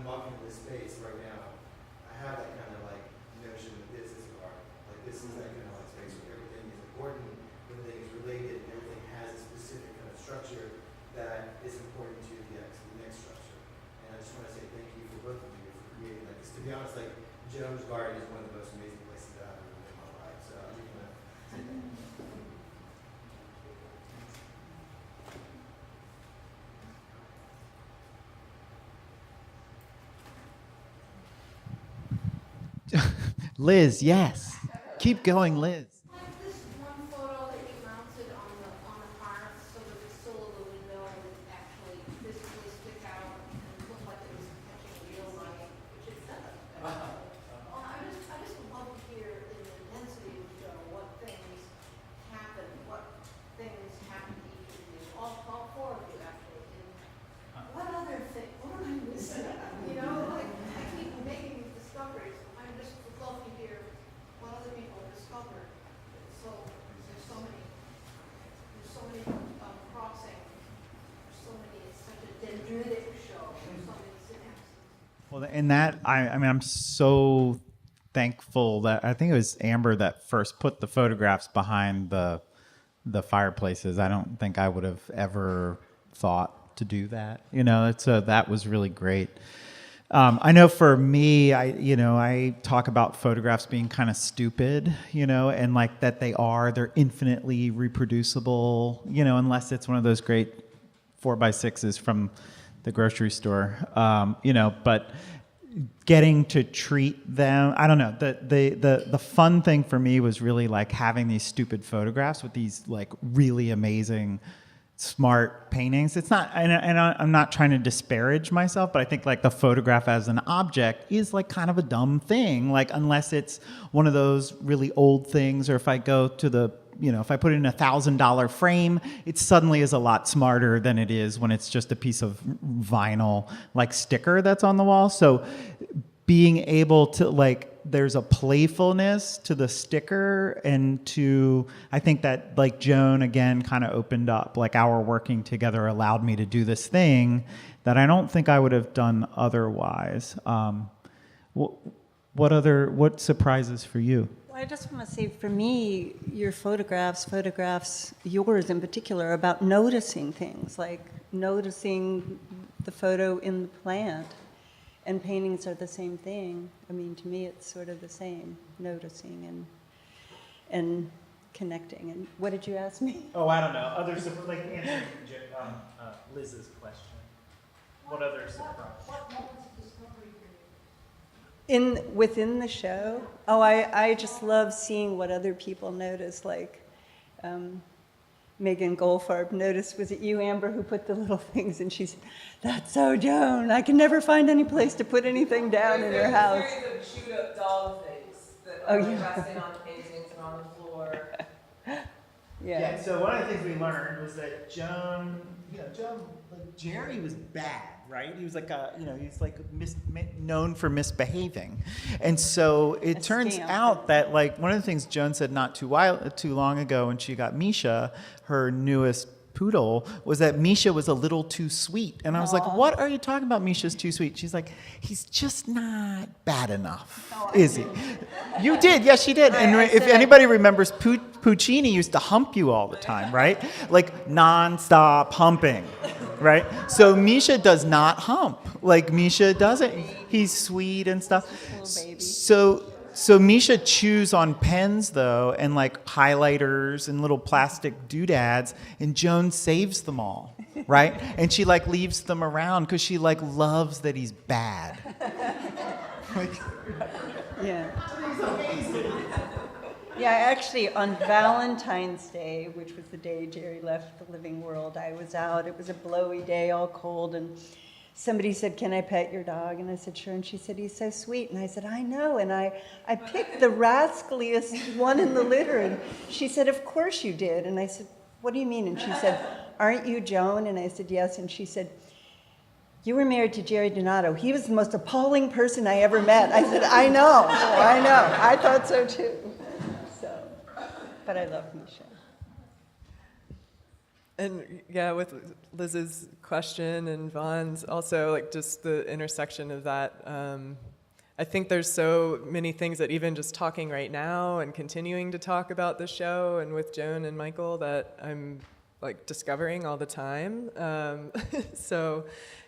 I'm walking in this space right now, I have that kind of like notion that this is art. Like this is that kind of like space where everything is important, everything is related, and everything has a specific kind of structure that is important to the next structure. And I just want to say thank you for both of you for creating that. Because to be honest, like Joan's garden is one of the most amazing places that I've ever been in my life. So I just want to say thank you.
Liz, yes. Keep going, Liz.
Like this one photo that you mounted on the hearth so that it's still a window and it actually physically stick out and look like it was catching real light, which it does. Well, I just would love to hear in the immensity of the show what things happen to each of you, all four of you actually. And what other thing? What am I missing? You know, like I keep making these discoveries. I just would love to hear what other people discovered. So there's so many crossing. There's so many. It's such a dendritic show. There's so many synapses.
Well, in that, I mean, I'm so thankful that I think it was Amber that first put the photographs behind the fireplaces. I don't think I would have ever thought to do that. You know, that was really great. I know for me, I talk about photographs being kind of stupid, and like that they're infinitely reproducible, unless it's one of those great 4x6s from the grocery store, but getting to treat them, I don't know, the fun thing for me was really like having these stupid photographs with these like really amazing smart paintings. It's not, and I'm not trying to disparage myself, but I think like the photograph as an object is like kind of a dumb thing, like unless it's one of those really old things, or if I go to if I put it in $1,000 frame, it suddenly is a lot smarter than it is when it's just a piece of vinyl like sticker that's on the wall. So being able to like, there's a playfulness to the sticker, and I think that like Joan again kind of opened up, like our working together allowed me to do this thing that I don't think I would have done otherwise. What surprises for you?
I just want to say, for me, your photographs, yours in particular, are about noticing things, like noticing the photo in the plant. And paintings are the same thing. I mean, to me, it's sort of the same, noticing and connecting. And what did you ask me?
Oh, I don't know. Others, like answering Liz's question. What other surprise?
What moments of discovery for you?
Within the show? Oh, I just love seeing what other people notice, like Megan Goldfarb noticed, was it you, Amber, who put the little things, and she said, "That's so Joan. I can never find any place to put anything down in her house."
There's a series of chewed up doll things that
Oh,
are
yeah.
resting on paintings and on the floor.
Yeah.
So one of the things we learned was that Joan, like Jerry was bad, right? He was like he's like known for misbehaving, and so it turns out that like one of the things Joan said not too long ago when she got Misha, her newest poodle, was that Misha was a little too sweet. And I was like, what are you talking about? Misha's too sweet. She's like, he's just not bad enough, is he? You did, yes, she did. And if anybody remembers, Puccini used to hump you all the time, right? Like nonstop humping, right? So Misha does not hump. Like Misha doesn't. He's sweet and stuff. So Misha chews on pens, though, and like highlighters and little plastic doodads, and Joan saves them all, right? And she like leaves them around because she like loves that he's bad.
Yeah. Yeah, actually, on Valentine's Day, which was the day Jerry left the living world, I was out. It was a blowy day, all cold, and somebody said, "Can I pet your dog?" And I said, "Sure." And she said, "He's so sweet." And I said, "I know." And I picked the rascaliest one in the litter. And she said, "Of course you did." And I said, "What do you mean?" And she said, "Aren't you Joan?" And I said, "Yes." And she said, "You were married to Jerry Donato. He was the most appalling person I ever met." I said, I know. I thought so too. So, but I love Misha.
And yeah, with Liz's question and Vaughn's also, like just the intersection of that. I think there's so many things that even just talking right now and continuing to talk about the show and with Joan and Michael that I'm like discovering all the time. So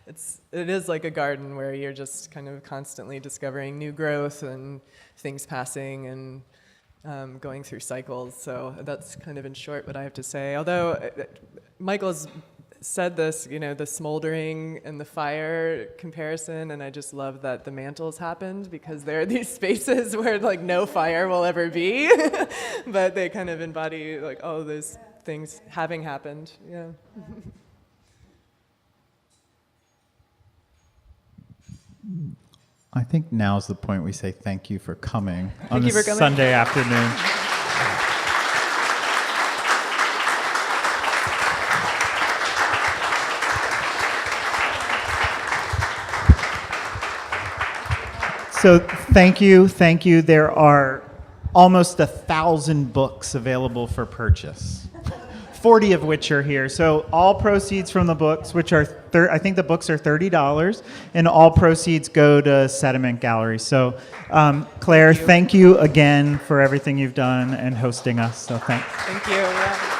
it is like a garden where you're just kind of constantly discovering new growth and things passing and going through cycles. So that's kind of in short what I have to say. Although Michael's said this, the smoldering and the fire comparison, and I just love that the mantles happened because there are these spaces where like no fire will ever be, but they kind of embody like all of those things having happened. Yeah.
I think now's the point we say thank you for coming on
you
this
for coming.
Sunday afternoon. So thank you. There are almost 1,000 books available for purchase, 40 of which are here. So all proceeds from the books, which are, I think the books are $30, and all proceeds go to Sediment Gallery. So Claire, thank you again for everything you've done and hosting us. So thanks.
Thank you. Yeah.